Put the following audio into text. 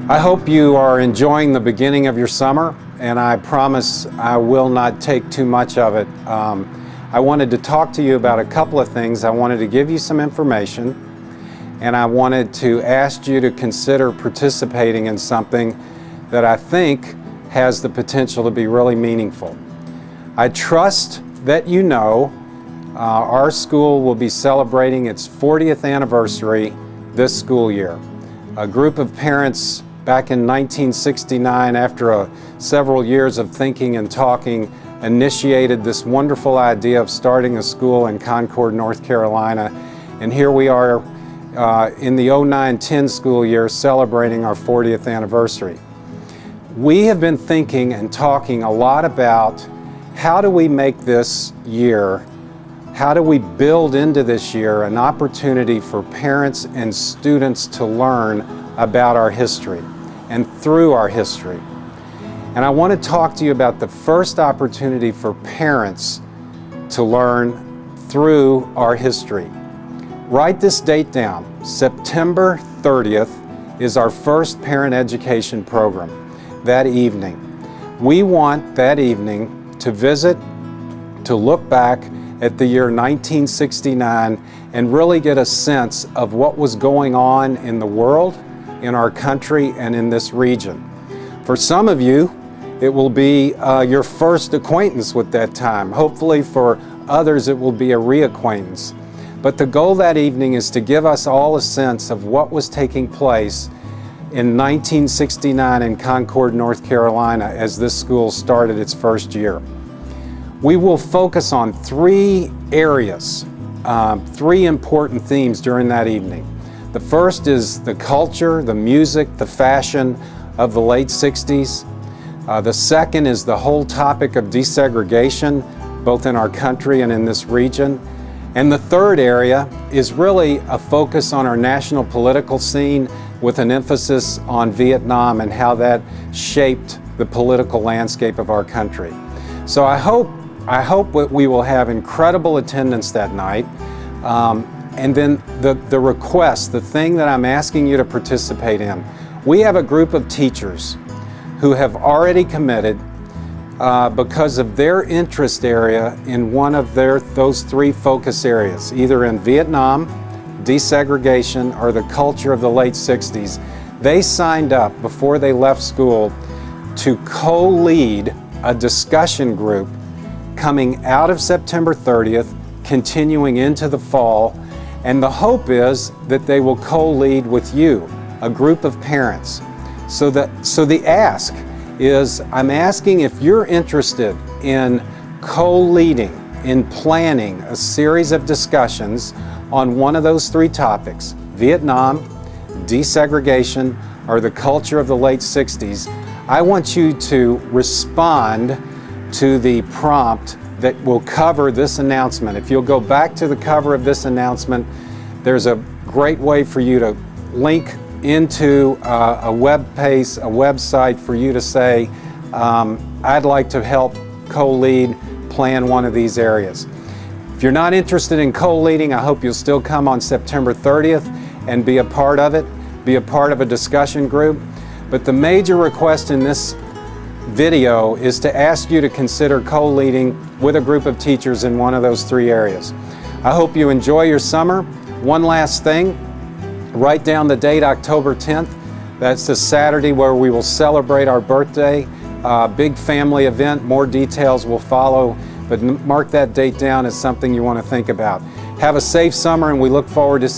I hope you are enjoying the beginning of your summer, and I promise I will not take too much of it. I wanted to talk to you about a couple of things. I wanted to give you some information, and I wanted to ask you to consider participating in something that I think has the potential to be really meaningful. I trust that you know our school will be celebrating its 40th anniversary this school year. A group of parents back in 1969, after several years of thinking and talking, initiated this wonderful idea of starting a school in Concord, North Carolina. And here we are in the 09-10 school year celebrating our 40th anniversary. We have been thinking and talking a lot about how do we make this year, how do we build into this year an opportunity for parents and students to learn about our history and through our history. And I want to talk to you about the first opportunity for parents to learn through our history. Write this date down. September 30th is our first parent education program. That evening. We want that evening to visit, to look back at the year 1969 and really get a sense of what was going on in the world, in our country, and in this region. For some of you, it will be your first acquaintance with that time. Hopefully for others it will be a reacquaintance. But the goal that evening is to give us all a sense of what was taking place in 1969 in Concord, North Carolina, as this school started its first year. We will focus on three areas, three important themes during that evening. The first is the culture, the music, the fashion of the late 60s. The second is the whole topic of desegregation, both in our country and in this region. And the third area is really a focus on our national political scene with an emphasis on Vietnam and how that shaped the political landscape of our country. So I hope that we will have incredible attendance that night. And then the request, the thing that I'm asking you to participate in, we have a group of teachers who have already committed because of their interest area in one of those three focus areas, either in Vietnam, desegregation, or the culture of the late 60s. They signed up before they left school to co-lead a discussion group coming out of September 30th, continuing into the fall, and the hope is that they will co-lead with you, a group of parents. So the ask is, I'm asking if you're interested in co-leading, in planning a series of discussions on one of those three topics, Vietnam, desegregation, or the culture of the late 60s. I want you to respond to the prompt that will cover this announcement. If you'll go back to the cover of this announcement, there's a great way for you to link into a web page, a website for you to say, I'd like to help co-lead, plan one of these areas. If you're not interested in co-leading, I hope you'll still come on September 30th and be a part of it, be a part of a discussion group. But the major request in this video is to ask you to consider co-leading with a group of teachers in one of those three areas. I hope you enjoy your summer. One last thing, write down the date, October 10th. That's the Saturday where we will celebrate our birthday. Big family event, more details will follow, but mark that date down as something you want to think about. Have a safe summer, and we look forward to seeing you.